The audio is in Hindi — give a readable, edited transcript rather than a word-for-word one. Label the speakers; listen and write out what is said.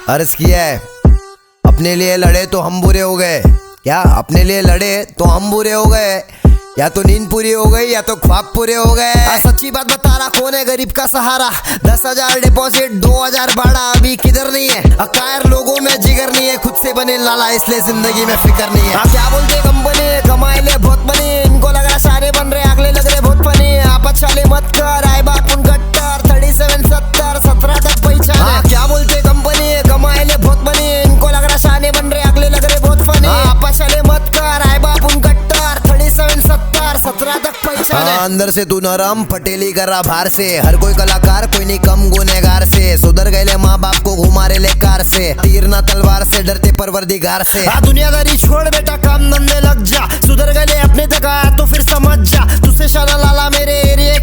Speaker 1: अर्ज किया है, अपने लिए लड़े तो हम बुरे हो गए। क्या अपने लिए लड़े तो हम बुरे हो गए? या तो नींद पूरी हो गई या तो ख्वाब पूरे हो गए। सच्ची बात बता रहा, कौन है गरीब का सहारा? 10,000 डिपॉजिट 2,000 भाड़ा, अभी किधर नहीं है। अकायर लोगों में जिगर नहीं है, खुद से बने लाला इसलिए जिंदगी में फिक्र नहीं है। क्या बोलते कंपनी कमाए ले बहुत बनी, इनको लग रहा सारे बन रहे, अगले लग रहे बहुत फनी। आप अच्छाले मत कर, आए बाप उन गट्टर 37 70 17 तक पहचान। क्या बोलते कंपनी कमाए ले बहुत बनी, इनको लग रहा सारे बन रहे, अगले लग रहे बहुत फनी। आप अच्छाले मत कर, आए बाप उन गट्टर 37 70 17 तक पहचान। अंदर से तू नरम पटेली कर रहा बाहर से, हर कोई कलाकार कोई नहीं कम गुनेगार से। सुधर गए माँ बाप को घुमा रहे ले कार से, तीर ना तलवार से डरते परवरदिगार से। दुनियादारी छोड़ बेटा काम धंधे लग जा, सुधर गए अपने तक आया तो फिर समझ जा। तुझसे शाना लाला मेरे एरिया